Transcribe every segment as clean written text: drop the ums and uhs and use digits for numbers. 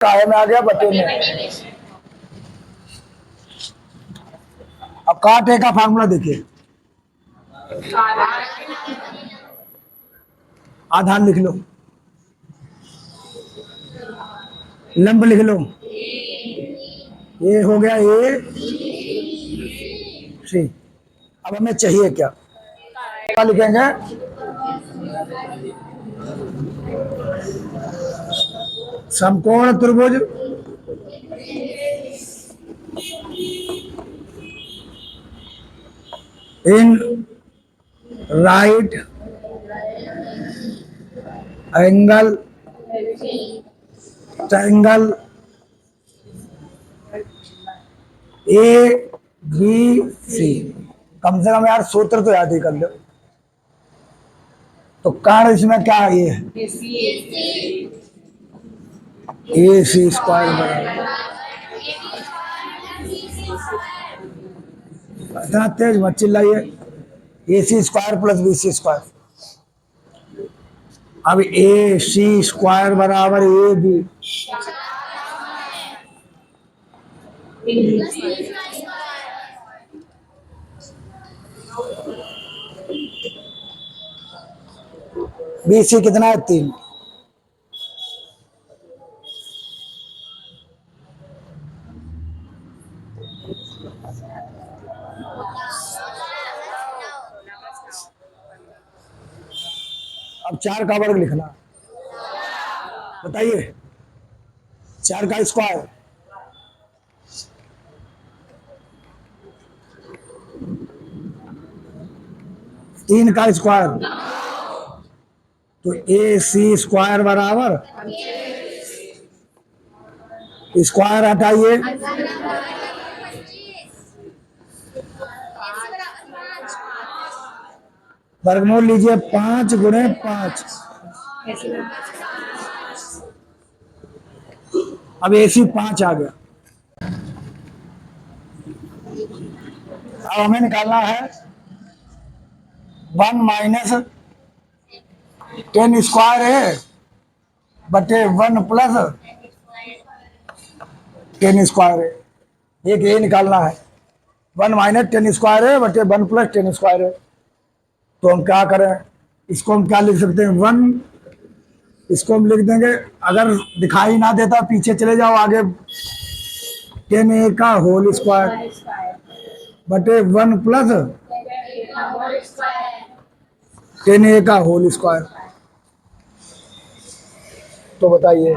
काहे में आ गया, बटे में। अब काट ए का फार्मूला देखिए, आधार लिख लो, लंब लिख लो, ये हो गया ए सी। अब हमें चाहिए क्या, क्या लिखेंगे, समकोण त्रिभुज in right angle triangle A B C. कम से कम यार सूत्र तो याद ही कर लो। तो कारण इसमें क्या है, ये ए सी स्क्वायर बराबर, इतना तेज मत चिल्लाइए, A C square plus B C square. अब ए सी स्क्वायर बराबर ए बी, बी सी कितना है, 3। अब 4 का वर्ग लिखना, बताइए 4 का स्क्वायर, तीन का स्क्वायर, तो ए सी स्क्वायर बराबर, स्क्वायर हटाइए, वर्गमूल लीजिए 5 गुणे 5। अब ए सी 5 आ गया। अब हमें निकालना है 1 माइनस 10 स्क्वायर है बटे 1 प्लस 10 स्क्वायर है, एक ये निकालना है। 1 माइनस 10 स्क्वायर है बटे 1 प्लस 10 स्क्वायर है। तो हम क्या करें, इसको हम क्या लिख सकते हैं, 1, इसको हम लिख देंगे, अगर दिखाई ना देता पीछे चले जाओ आगे, 10a का होल स्क्वायर बटे 1 प्लस 10a का होल स्क्वायर। तो बताइए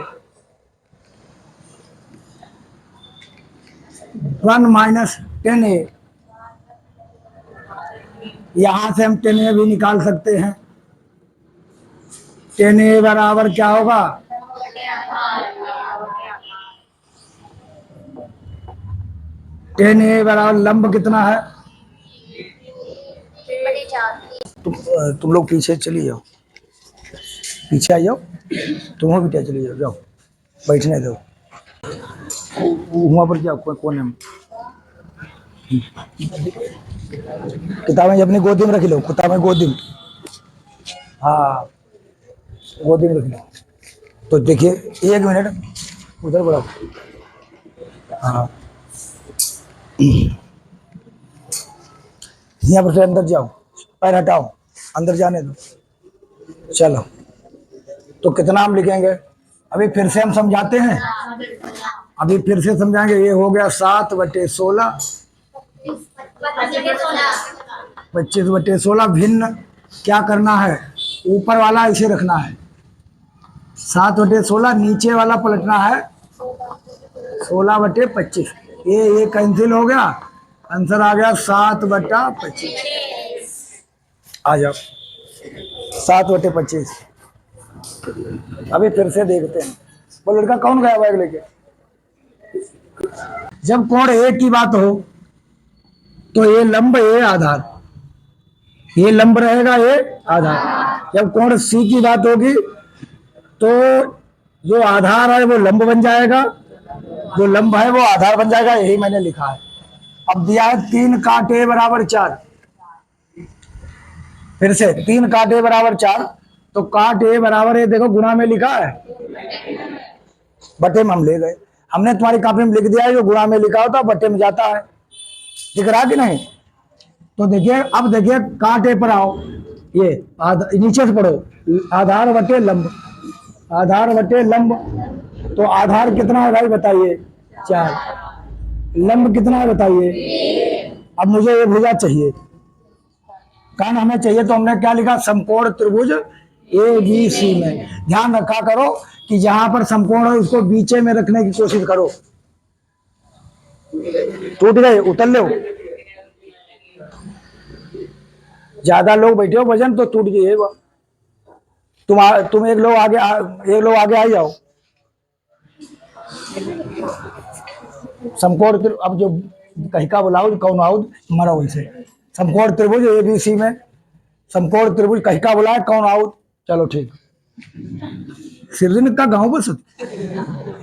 1 माइनस 10a, यहां से हम 10a भी निकाल सकते हैं। 10a बराबर क्या होगा, 10a बराबर लंब कितना है, तुम लोग पीछे चली जाओ, पीछे आ जाओ, तुम भी पीछे चली जाओ, जाओ बैठने दो वहां पर, क्या कौन है, किताबें अपनी गोदी में रख लो, किताबें गोदी में, हाँ गोदी में रख लो। तो देखिए 1 मिनट उधर बढ़ाओ, हाँ यहाँ पर से अंदर जाओ, पैर हटाओ, अंदर जाने दो, चलो। तो कितना हम लिखेंगे, अभी फिर से हम समझाते हैं, अभी फिर से समझाएंगे। ये हो गया 7 बटे 16, 25 बटे 16, भिन्न क्या करना है, ऊपर वाला इसे रखना है, 7 बटे 16, नीचे वाला पलटना है 16 बटे 25। ये कैंसिल हो गया, आंसर आ गया 7 बटा 25। आ जाओ 7 बटे 25। अभी फिर से देखते हैं, वो लड़का कौन गया बैग लेके। जब कोण ए की बात हो तो ये लंब ए आधार, ये लंब रहेगा ए आधार। जब कोण सी की बात होगी तो जो आधार है वो लंब बन जाएगा, जो लंब है वो आधार बन जाएगा, यही मैंने लिखा है। अब दिया है 3 काट ए बराबर 4, फिर से 3 काट ए बराबर 4, तो काट ए बराबर ए देखो गुणा में लिखा है, बटे में हम ले गए, हमने तुम्हारी कॉपी में लिख दिया है, जो गुणा में लिखा होता बटे में जाता है। दिख रहा कि नहीं? तो देखिए, अब देखिए कांटे पर आओ, ये नीचे से पढ़ो, आधार बटे लंब, आधार बटे लंब। तो आधार कितना है भाई बताइए? 4। लंब कितना है बताइए? अब मुझे ये भुजा चाहिए, कारण हमें चाहिए, तो हमने क्या लिखा? समकोण त्रिभुज ABC में। ध्यान रखा करो कि जहां पर समकोण हो उसको बीचे में रखने की कोशिश करो। टूट गए, उतर लो, ज्यादा लोग बैठे हो वजन तो टूट गए। तुम एक लोग आगे आ जाओ। समकोण अब जो कहीं का बुलाओ कौन आओ मरो वैसे। समकोण त्रिभुज ABC में, समकोण त्रिभुज कहीं का बुलाए कौन आओ। चलो ठीक, सिरदिन का गांव बस।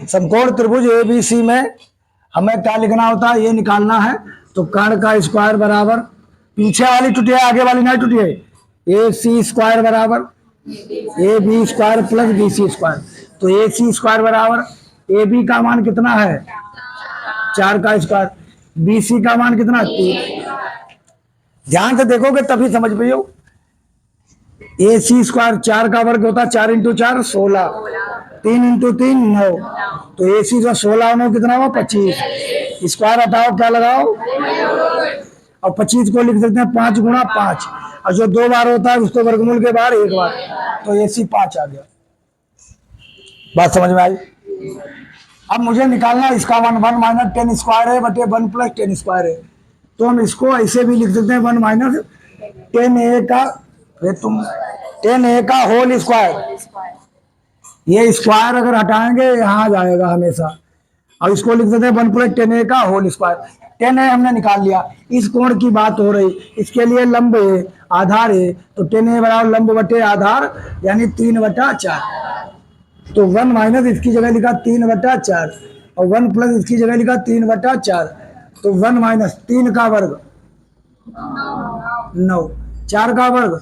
समकोण त्रिभुज ABC में हमें क्या लिखना होता है? ये निकालना है। तो कर्ण का स्क्वायर बराबर, पीछे वाली टूटी है, आगे वाली नहीं टूटी है, AC स्क्वायर बराबर AB square plus BC square. तो AC स्क्वायर बराबर AB का मान कितना है? 4 का स्क्वायर। BC का मान कितना? 3। ध्यान से देखोगे तभी समझ पाइयो। AC स्क्वायर 4 का वर्ग होता है, 4 × 4 16, 3 × 3 9। तो AC का 16 9 कितना हुआ? 25। स्क्वायर हटाओ, क्या लगाओ? और 25 को लिख सकते हैं 5 × 5, और जो 2 बार होता है उसको वर्गमूल के बाहर 1 बार, तो AC 5 आ गया। बात समझ में आई? अब मुझे निकालना इसका 1 माइनस 10 स्क्वायर है बटे 1 प्लस 10 स्क्वायर है। तो हम इसको ऐसे भी लिख सकते हैं 1 माइनस 10A का, तुम 10A का होल स्क्वायर। ये स्क्वायर अगर हटाएंगे यहाँ आ जाएगा हमेशा, और इसको लिख सकते हैं 1 प्लस 10A का होल स्क्वायर। 10A हमने निकाल लिया। इस कोण की बात हो रही, इसके लिए लंब है, आधार है, तो 10A बराबर लंब बटे आधार, यानी 3/4। तो 1 माइनस इसकी जगह लिखा 3/4, और 1 प्लस इसकी जगह लिखा 3/4। तो 1 माइनस 3 का वर्ग 9, 4 का वर्ग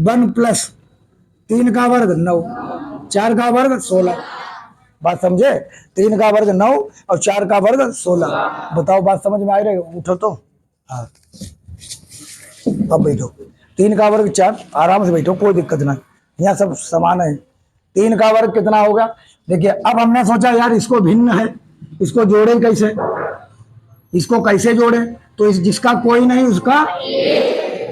1 प्लस 3 का वर्ग 9, 4 का वर्ग 16। बात समझे? 3 का वर्ग 9 और 4 का वर्ग 16। बताओ बात समझ में आ रही? उठो तो, हाँ अब बैठो। 3 का वर्ग 4, आराम से बैठो, कोई दिक्कत नहीं, यहाँ सब समान है। 3 का वर्ग कितना होगा? देखिए, अब हमने सोचा यार इसको भिन्न है, इसको जोड़े कैसे, इसको कैसे जोड़े? तो इस जिसका कोई नहीं उसका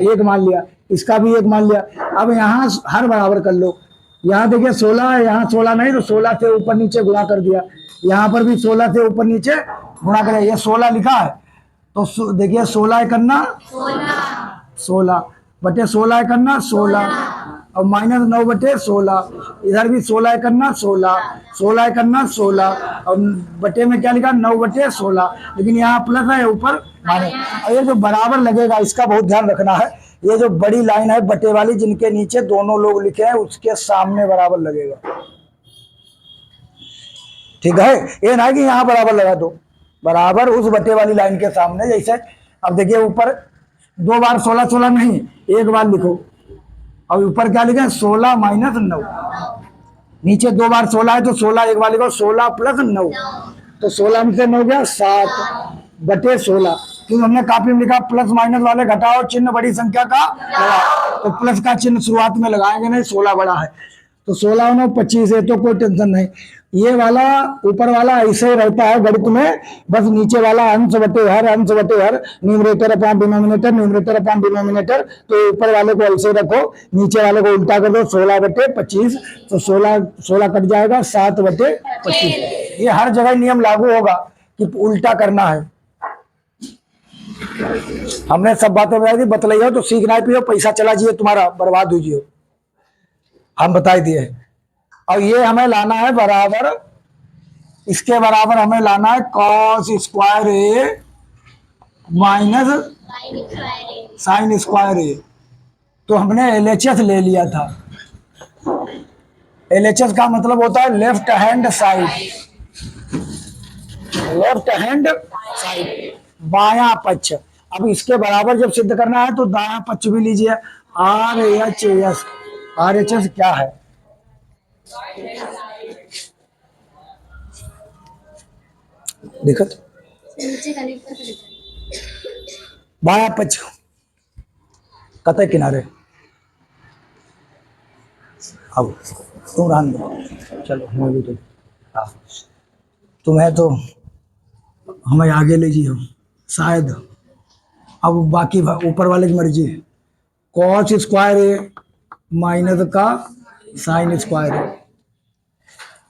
1 मान लिया, इसका भी 1 मान लिया। अब यहाँ हर बराबर कर लो। यहाँ देखिए 16 है, यहाँ 16 नहीं, तो 16 से ऊपर नीचे गुणा कर दिया। यहाँ पर भी 16 से ऊपर नीचे गुणा कर, ये 16 लिखा है, तो देखिए 16 करना 16 बटे 16 करना 16, और माइनस 9 बटे 16, इधर भी 16 करना 16 करना 16, और बटे में क्या लिखा? 9 बटे 16, लेकिन यहाँ प्लस है, ऊपर माइनस। और ये जो बराबर लगेगा इसका बहुत ध्यान रखना है। ये जो बड़ी लाइन है बटे वाली, जिनके नीचे दोनों लोग लिखे हैं, उसके सामने बराबर लगेगा। ठीक है? ये ना कि यहाँ बराबर लगा दो, बराबर उस बटे वाली लाइन के सामने। जैसे अब देखिए ऊपर 2 बार 16 16 नहीं, 1 बार लिखो, और ऊपर क्या लिखे? 16 माइनस 9। नीचे 2 बार 16 है, तो 16 1 बार लिखो, 16 प्लस 9, तो 16 में से 9 गया 7 बटे 16। क्योंकि हमने काफी में लिखा प्लस माइनस वाले घटाओ चिन्ह बड़ी संख्या का लगाओ, तो प्लस का चिन्ह शुरुआत में लगाएंगे नहीं, 16 बड़ा है, तो 16 9 25 है, तो कोई टेंशन नहीं। ये वाला ऊपर वाला ऐसे ही रहता है गणित में, बस नीचे वाला अंश बटे हर, numerator upon denominator, numerator upon denominator. तो ऊपर वाले को ऐसे रखो, नीचे वाले को उल्टा कर दो, 16 बटे 25, तो 16 कट जाएगा, 7 बटे 25। ये हर जगह नियम लागू होगा कि उल्टा करना है। हमने सब बातें बताई थी, बतलाइए तो सीखना ही पियो, पैसा चला जिए तुम्हारा, बर्बाद हो जियो, हम बताई दिए। और ये हमें लाना है बराबर, इसके बराबर हमें लाना है कॉस स्क्वायर ए माइनस साइन स्क्वायर ए। तो हमने LHS ले लिया था। LHS का मतलब होता है left hand side, left hand side, बायां पक्ष। अब इसके बराबर जब सिद्ध करना है तो दायां पक्ष भी लीजिए, RHS। RHS क्या है? दिखत बाया पच कतई किनारे। अब तुम रहन दो, चलो मैं भी तो हाँ, तुम्हें तो हमें आगे ले जियो शायद। अब बाकी ऊपर वाले की मर्जी है। कॉस स्क्वायर ए माइनस का साइन स्क्वायर ए।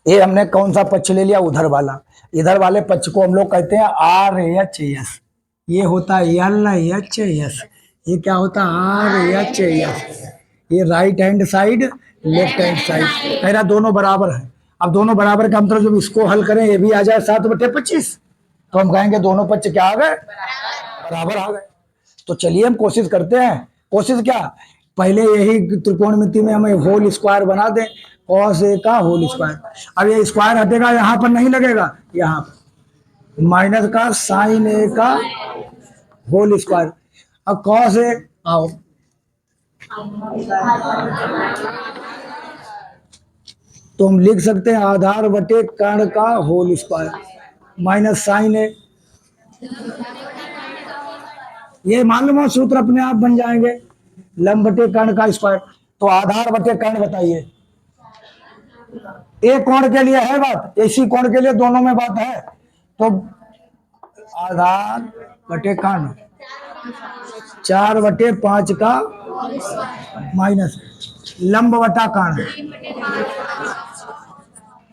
ये हमने कौन सा पक्ष ले लिया? उधर वाला। इधर वाले पक्ष को हम लोग कहते हैं आर एच एस। ये होता है एल एच एस। ये क्या होता है? R H S. ये right hand side, left hand side, कह रहा दोनों बराबर है। अब दोनों बराबर का मतलब जब इसको हल करें, ये भी आ जाए 7/25, तो हम कहेंगे दोनों पक्ष क्या आ गए? बराबर आ गए। तो चलिए हम कोशिश करते हैं। कोशिश क्या, पहले यही त्रिकोणमिति में हमें होल स्क्वायर बना दें, कॉस ए का होल स्क्वायर। अब ये स्क्वायर हटेगा, यहाँ पर नहीं लगेगा, यहाँ पर माइनस का साइन ए का होल स्क्वायर। अब कॉस ए आओ, तो हम लिख सकते हैं आधार बटे कर्ण का होल स्क्वायर माइनस साइन ए। ये मालूम हो सूत्र अपने आप बन जाएंगे, लंब बटे कर्ण का स्क्वायर। तो आधार बटे कर्ण बताइए, एक कोण के लिए है बात, इसी कोण के लिए दोनों में बात है। तो आधार बटे कर्ण 4/5 का माइनस लंब बटा कर्ण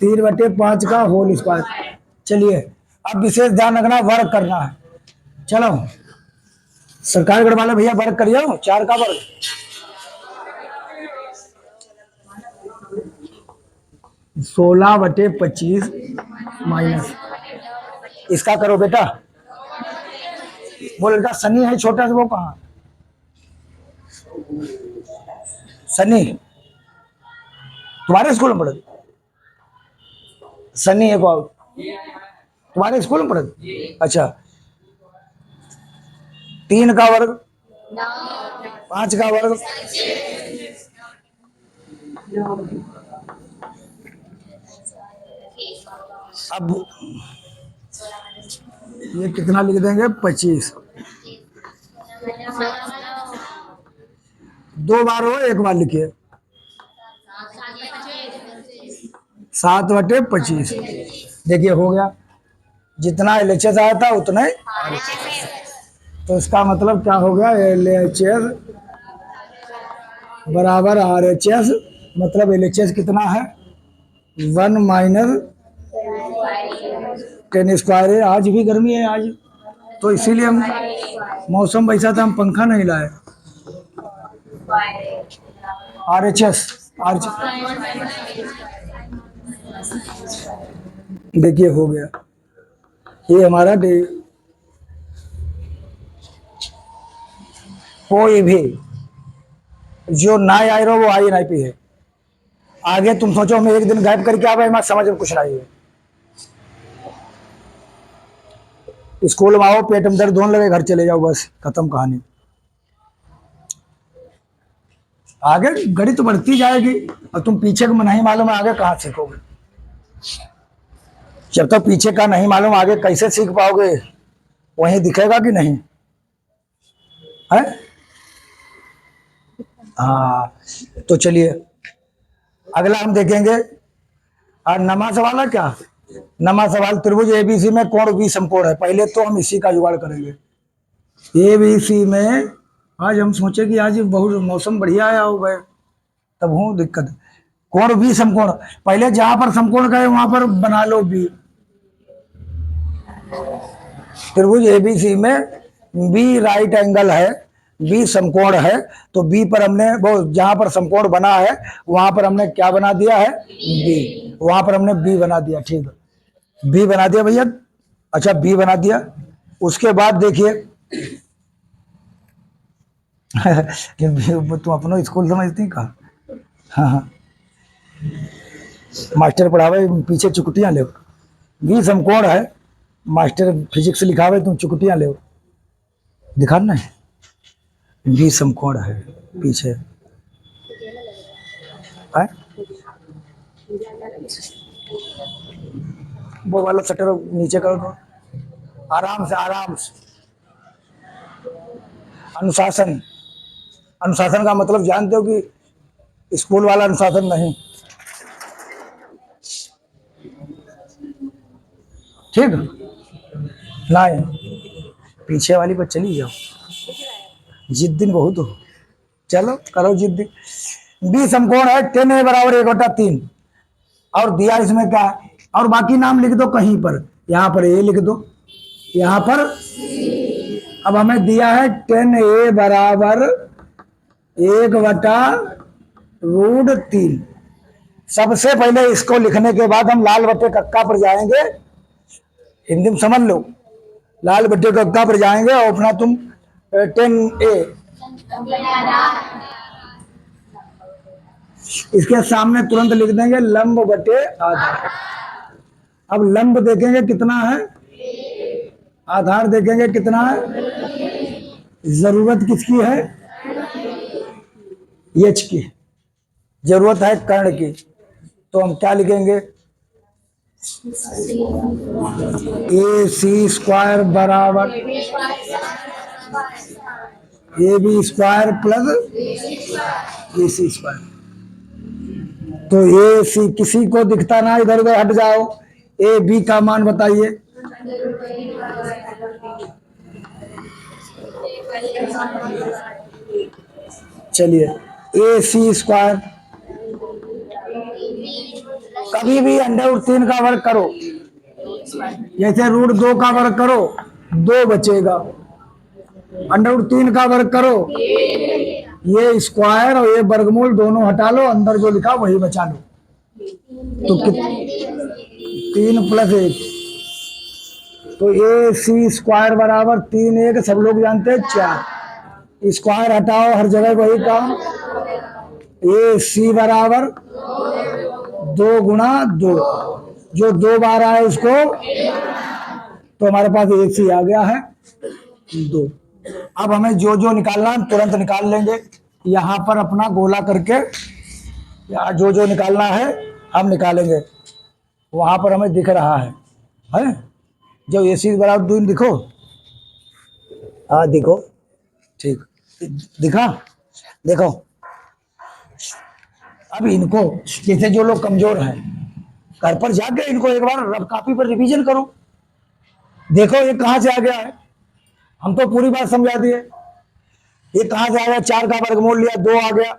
3/5 का होल स्क्वायर। चलिए अब विशेष ध्यान रखना, वर्ग करना है। चलो सरकारगढ़ वाले भैया वर्ग करिए, 4 का वर्ग 16/25 माइनस इसका करो बेटा। वो लड़का सनी है छोटा सा, वो कहाँ? सनी तुम्हारे स्कूल में पढ़े? सनी है को तुम्हारे स्कूल में पढ़े? अच्छा, 3 का वर्ग 5 का वर्ग अब ये कितना लिख देंगे? 25। 2 बार हो, 1 बार लिखिए 7/25। देखिए हो गया, जितना LHS आया था उतना ही। तो इसका मतलब क्या हो गया? LHS बराबर RHS। मतलब LHS कितना है? 1 माइनस 10 स्क्वायर है। आज भी गर्मी है आज, तो इसीलिए हम, मौसम वैसा था, हम पंखा नहीं लाए। RHS देखिए हो गया, ये हमारा कोई भी जो ना आए रहो वो INIP है। आगे तुम सोचो मैं एक दिन गायब करके आ भाई, मैं समझ में कुछ नहीं है। स्कूल में आओ, पेट में दर्द होने लगे, घर चले जाओ, बस खत्म कहानी। आगे गणित तो बढ़ती जाएगी, और तुम पीछे को नहीं मालूम है आगे कहाँ सीखोगे। जब तक पीछे का नहीं मालूम आगे कैसे सीख पाओगे? वहीं दिखेगा कि नहीं है? हाँ, तो चलिए अगला हम देखेंगे। और नमा सवाल है क्या? नमा सवाल, त्रिभुज ABC में कोण B समकोण है। पहले तो हम इसी का जुगाड़ करेंगे। ABC में आज हम सोचे कि आज बहुत मौसम बढ़िया आया हो गए, तब हो दिक्कत। कोण B समकोण, पहले जहां पर समकोण गए वहां पर बना लो B। त्रिभुज ABC में B राइट एंगल है, B समकोण है, तो B पर हमने वो जहां पर समकोण बना है वहां पर हमने क्या बना दिया है? B। वहां पर हमने B बना दिया, ठीक है, B बना दिया भैया। अच्छा B बना दिया, उसके बाद देखिए तुम अपना स्कूल समझती कहा? हाँ हाँ, मास्टर पढ़ावे पीछे चुकटियां ले। B समकोण है, मास्टर फिजिक्स लिखावे तुम चुकटियां ले, दिखाना है। B समकोण है पीछे है? वो वाला शटर नीचे कर दो। आराम से, आराम से। अनुशासन, अनुशासन का मतलब जानते हो कि स्कूल वाला अनुशासन नहीं, ठीक। नहीं, पीछे वाली पर चली जाओ, जिद्दी बहुत हो, चलो करो जिद्दी। बी समकोण है, 10a बराबर 1/3, और दिया इसमें क्या है, और बाकी नाम लिख दो कहीं पर, यहाँ पर ए लिख दो, यहाँ पर। अब हमें दिया है 10a बराबर 1/√3। सबसे पहले इसको लिखने के बाद हम लाल बट्टे कक्का पर जाएंगे, हिंदी में समझ लो, लाल बट्टे कक्का पर जाएंगे और अपना तुम 10a इसके सामने तुरंत लिख देंगे लंब बटे आधार। अब लंब देखेंगे कितना है, आधार देखेंगे कितना है, जरूरत किसकी है, एच की, जरूरत है कर्ण की, तो हम क्या लिखेंगे, ए सी स्क्वायर बराबर A B square plus A C square. तो ए सी किसी को दिखता ना, इधर उधर हट जाओ, ए बी का मान बताइए, चलिए ए सी स्क्वायर, कभी भी √3 का वर्ग करो, जैसे √2 का वर्ग करो 2 बचेगा, √3 का वर्ग करो, ये स्क्वायर और ये वर्गमूल दोनों हटा लो, अंदर जो लिखा वही बचा लो, तो 3 + 1, तो ए सी स्क्वायर बराबर 3 1 सब लोग जानते हैं 4, स्क्वायर हटाओ हर जगह वही काम, ए सी बराबर 2 × 2, जो 2 बार आए उसको, तो हमारे पास ए सी आ गया है 2। अब हमें जो जो निकालना है तुरंत निकाल लेंगे, यहाँ पर अपना गोला करके या जो जो निकालना है हम निकालेंगे, वहां पर हमें दिख रहा है जो ए सी बराबर 2 दिखो, हाँ दिखो, ठीक दिखा, देखो। अब इनको जैसे जो लोग कमजोर हैं, घर पर जाके इनको एक बार रफ कॉपी पर रिवीजन करो, देखो ये कहाँ से आ गया है, हम तो पूरी बात समझा दिए, ये कहाँ से आ गया, 4 का वर्गमूल लिया 2 आ गया,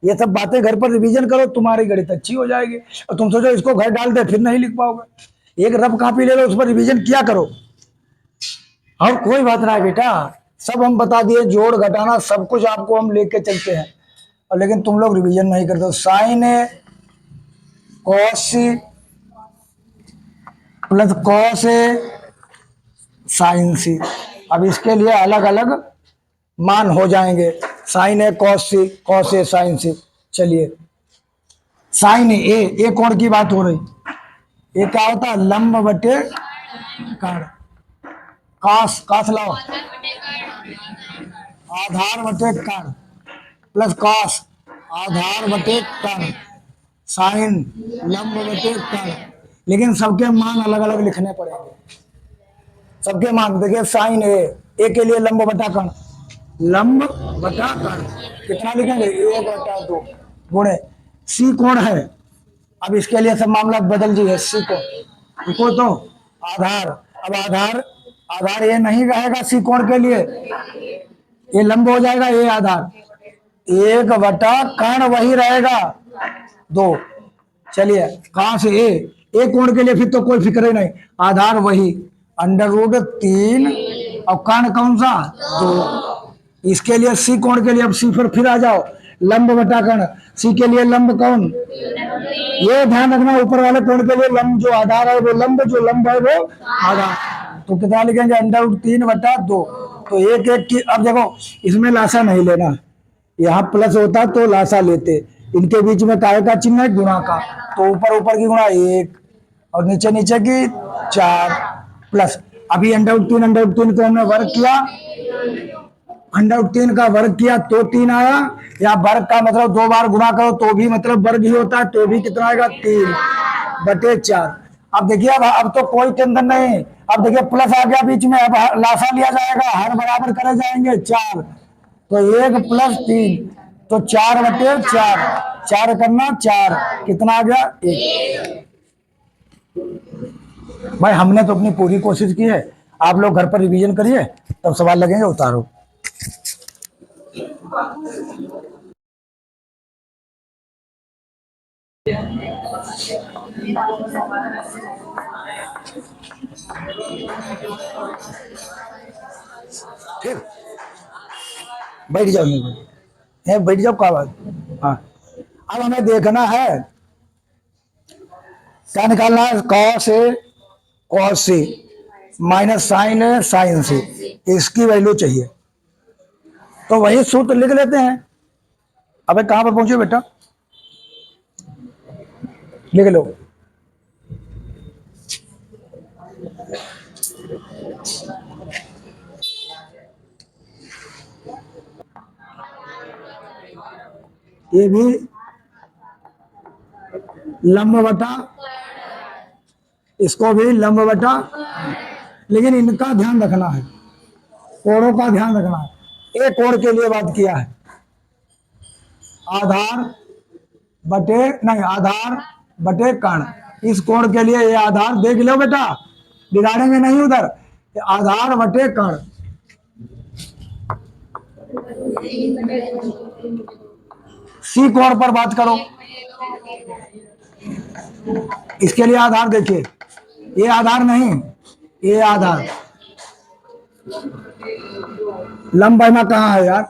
ये सब बातें घर पर रिवीजन करो, तुम्हारी गणित अच्छी हो जाएगी। और तुम सोचो इसको घर डाल दे फिर नहीं लिख पाओगे, एक रफ कॉपी ले लो, उस पर रिवीजन किया करो। और कोई बात ना है बेटा, सब हम बता दिए, जोड़ घटाना सब कुछ आपको हम लेके चलते हैं, और लेकिन तुम लोग रिवीजन नहीं करते हो। Sign A cos C plus cos A sign सी, अब इसके लिए अलग अलग मान हो जाएंगे, sign A cos C, cos A sign सी। चलिए साइन ए कोण की बात हो रही, ये क्या होता है, लंब बटे कर्ण, कास कास लाओ, आधार बटे कर्ण प्लस कॉस आधार बटे कर्ण, साइन लंब बटे कर्ण, लेकिन सबके मान अलग अलग लिखने पड़ेंगे, सबके मान देखिए, साइन ए के लिए लंब बटा कर्ण, लंब बटा कर्ण कितना लिखेंगे, 1/2 गुणे सी कोण है, अब इसके लिए सब मामला बदल जी है, सी कोण लिखो तो आधार, अब आधार ये नहीं रहेगा सी कोण के लिए, ये लंब हो जाएगा, ये आधार 1/2 कर्ण वही रहेगा 2। चलिए कहां से ए कोण के लिए फिर तो कोई फिक्र ही नहीं, आधार वही √3 और कर्ण कौन सा 2, इसके लिए सी कोण के लिए, अब सी पर फिर आ जाओ, लंब बटा कर्ण, सी के लिए लंब कौन, ये ध्यान रखना ऊपर वाले कोण के लिए लंब जो आधार है वो लंब, जो लंब है वो आधार, तो कितना लिखेंगे √3/2, तो एक एक की, अब देखो इसमें लासा नहीं लेना, यहाँ प्लस होता तो लासा लेते, इनके बीच में काय का चिन्ह है, गुणा का, तो ऊपर ऊपर की गुणा 1 और नीचे नीचे की 4 प्लस, अभी √3 को हमने वर्ग किया, √3 का वर्ग किया तो 3 आया, या वर्ग का मतलब 2 बार गुणा करो तो भी मतलब वर्ग ही होता है, तो भी कितना आएगा 3/4। अब देखिए, अब तो कोई टेंशन नहीं। अब देखिए प्लस आ गया बीच में, अब लासा लिया जाएगा, हर बराबर करे जाएंगे 4, तो 1 + 3, तो 4/4, 4 करना 4, कितना आ गया 1। भाई हमने तो अपनी पूरी कोशिश की है, आप लोग घर पर रिवीजन करिए, तब सवाल लगेंगे उतारो। ठीक, बैठ जाओ, नहीं बैठ जाओ, क्या बात। हाँ, अब हमें देखना है क्या निकालना है, cos A cos C minus sign A sign सी, इसकी वैल्यू चाहिए। तो वही सूत्र लिख लेते हैं। अबे कहां पर पहुंचे बेटा, लिख लो। ये भी लंब बटा, इसको भी लंब बटा, लेकिन इनका ध्यान रखना है, कोणों का ध्यान रखना है। एक कोण के लिए बात किया है, आधार बटे, नहीं आधार बटे कर्ण। इस कोण के लिए ये आधार देख लो बेटा, बिगाड़ेंगे नहीं उधर, आधार बटे कर्ण। सी कोण पर बात करो, इसके लिए आधार देखिए, ये आधार नहीं, ये आधार। लंब में कहाँ है यार,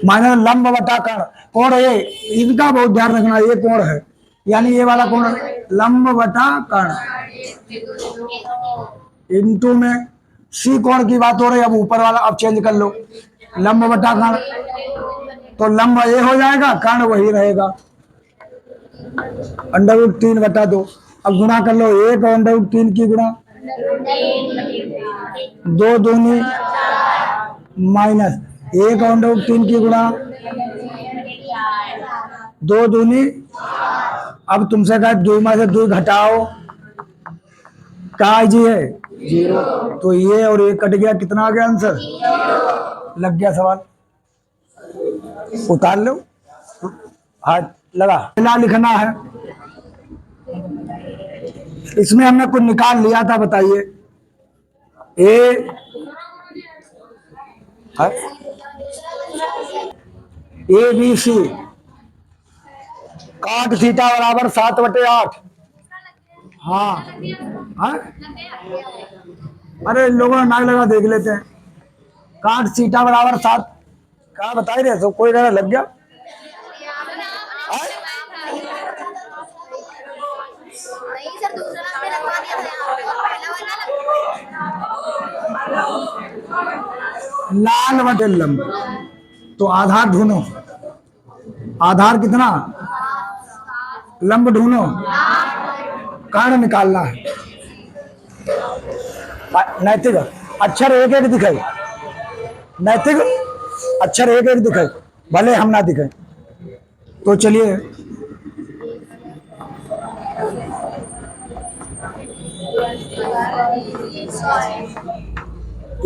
माने लंब बटा कर्ण, कोण ये, इनका बहुत ध्यान रखना, ये कोण है, यानी ये वाला कोण लंब बटा कर्ण। इनटू में सी कोण की बात हो रही है, अब ऊपर वाला अब चेंज कर लो, लंब बटा कर्ण, तो लंब ये हो जाएगा, कर्ण वही रहेगा, √3/2। अब गुणा कर लो, 1 और √3 की गुणा, 2 दूनी माइनस 1 और √3 की गुणा, 2 दूनी। अब तुमसे कहा 2 में से 2 घटाओ, क्या जी है 0, तो ये और ये कट गया, कितना आ गया आंसर, लग गया सवाल, उतार लो, हाथ लगा। पहला लिखना है, इसमें हमने कुछ निकाल लिया था, बताइए। ए बी सी काट थीटा बराबर 7/8। हाँ हाँ, अरे लोगों ने नाक लगा, देख लेते हैं। काट थीटा बराबर 7, क्या बता रहे तो कोई लग गया। लाल बटे लंब, तो आधार ढूंढो, आधार कितना, लंब ढूंढो, कर्ण निकालना है। नैतिक अक्षर एक एक दिखाई, नैतिक अक्षर एक एक दिखाई, भले हम ना दिखाए। तो चलिए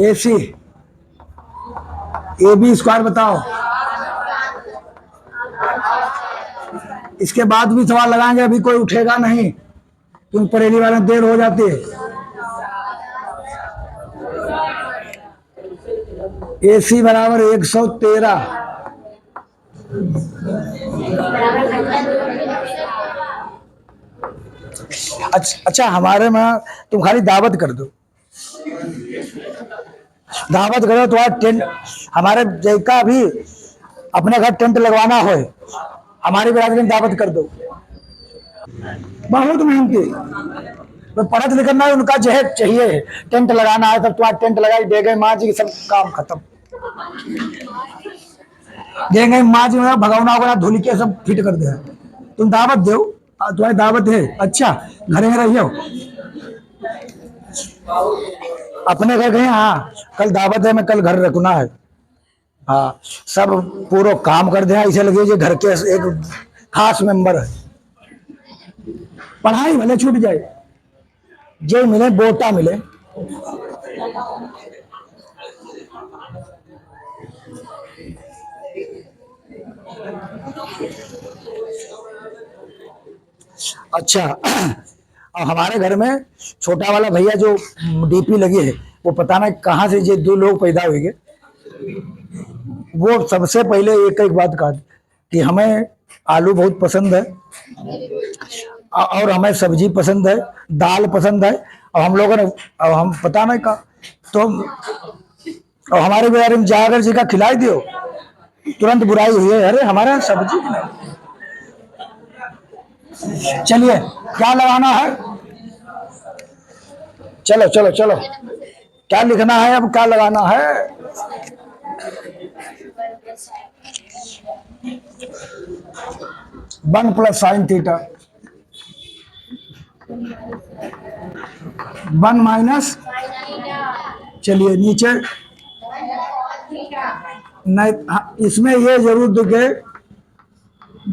AC AB स्क्वायर बताओ, इसके बाद भी सवाल लगाएंगे, अभी कोई उठेगा नहीं क्योंकि परेली वाले देर हो जाती है। AC बराबर 113। अच्छा हमारे में तुम खाली दावत कर दो, दावत करो तो आज टेंट, हमारे जैका भी अपने घर टेंट लगवाना हो, हमारी बिरादरी में दावत कर दो। बहुत मेहनती, तो पढ़त लिखना है, उनका जहेज चाहिए, टेंट लगाना है, तब तुम्हारा टेंट लगाई दे गए माँ जी, सब काम खत्म। देंगे माँ जी भगवना वगैरह धुल के सब फिट कर दे, तुम दावत दो, तुम्हारी दावत है। अच्छा घर में रहियो, अपने घर गए, हाँ कल दावत है, मैं कल घर रखना है, हाँ सब पूरा काम कर दे, ऐसे लगे जो घर के एक खास मेंबर है। पढ़ाई भले छूट जाए, जे मिले बोटा मिले। अच्छा, अब हमारे घर में छोटा वाला भैया जो डीपी लगी है, वो पता नहीं कहाँ से ये दो लोग पैदा हुए। वो सबसे पहले एक एक बात कहा कि हमें आलू बहुत पसंद है और हमें सब्जी पसंद है, दाल पसंद है। और हम लोगों ने, अब हम पता नहीं कहा तो और हमारे बारे में जाकर जी का खिलाई दियो, तुरंत बुराई हुई है, अरे हमारे यहाँ सब्जी खिलाई। चलिए क्या लगाना है, चलो चलो चलो, क्या लिखना है, अब क्या लगाना है। 1 + sin थीटा, 1 - चलिए नीचे नहीं, इसमें ये जरूर दिखे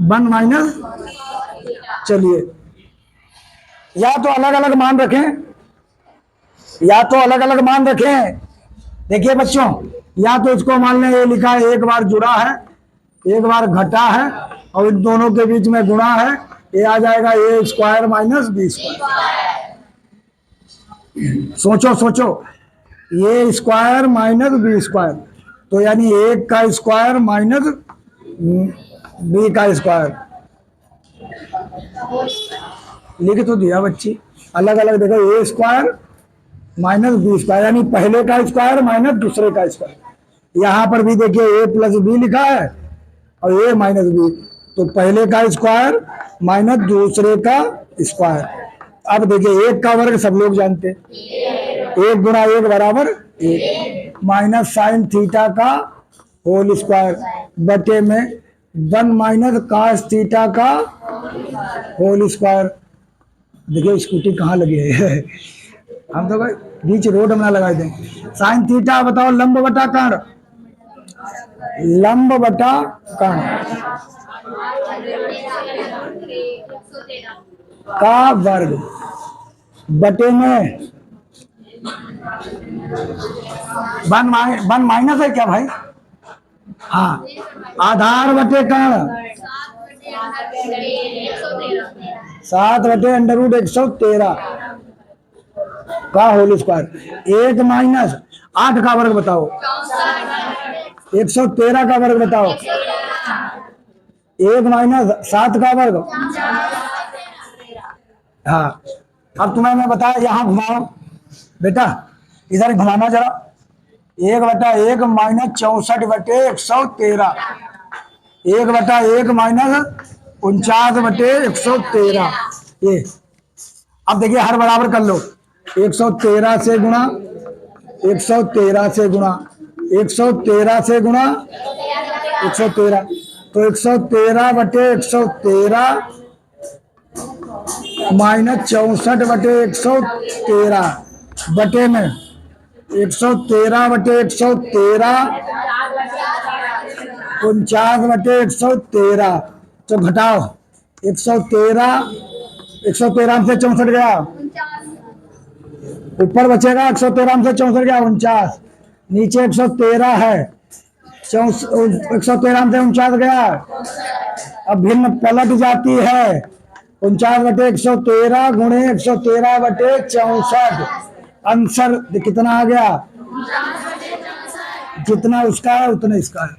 1 - चलिए, या तो अलग अलग मान रखें, या तो अलग अलग मान रखें। देखिए बच्चों, या तो इसको मान लें ये लिखा है एक बार जुड़ा है, एक बार घटा है, और इन दोनों के बीच में गुणा है, ये आ जाएगा a² - b²। सोचो सोचो, a² - b², तो यानी 1 का स्क्वायर माइनस b का स्क्वायर। लिख तो दिया बच्ची, अलग अलग देखो, a² - b², यानी पहले का स्क्वायर माइनस दूसरे का स्क्वायर। यहाँ पर भी देखिए a + b लिखा है और a - b, तो पहले का स्क्वायर माइनस दूसरे का स्क्वायर। अब देखिए 1 का वर्ग सब लोग जानते हैं, 1 × 1 = 1, माइनस साइन थीटा का होल स्क्वायर बटे में 1 - cos थीटा का होल स्क्वायर। देखिए स्कूटी कहाँ लगी है हम तो बीच रोड में ना लगाए दें। साइन थीटा बताओ, लंब बटा कर्ण, लंब बटा कर्ण का वर्ग बटे में 1 माइनस है क्या भाई, हाँ, आधार बटे कर्ण 7/√113 का होल स्क्वायर। 1 - 8 का वर्ग बताओ, 113 का वर्ग बताओ, 1 - 7 का वर्ग, हाँ। अब तुम्हें मैं बताया, यहाँ घुमाओ बेटा, इधर घुमाना जरा, 1/1 - 64/113, 1/1 - 49/113। ये अब देखिए हर बराबर कर लो, 113 से गुणा, 113 से गुणा, 113 से गुणा 113, तो 113/113 माइनस 64/113 बटे में 113/113 49/113, तो घटाओ 113 से 64 गया, ऊपर बचेगा 113 से 64 गया 49, नीचे 113 है, 113 से 49 गया, अब भिन्न पलट जाती है, 49/113 गुणे 113/64, आंसर कितना आ गया, जितना उसका है उतना इसका है।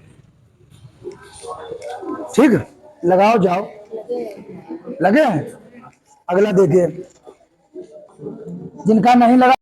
ठीक, लगाओ जाओ, लगे हैं। अगला देखिए, जिनका नहीं लगा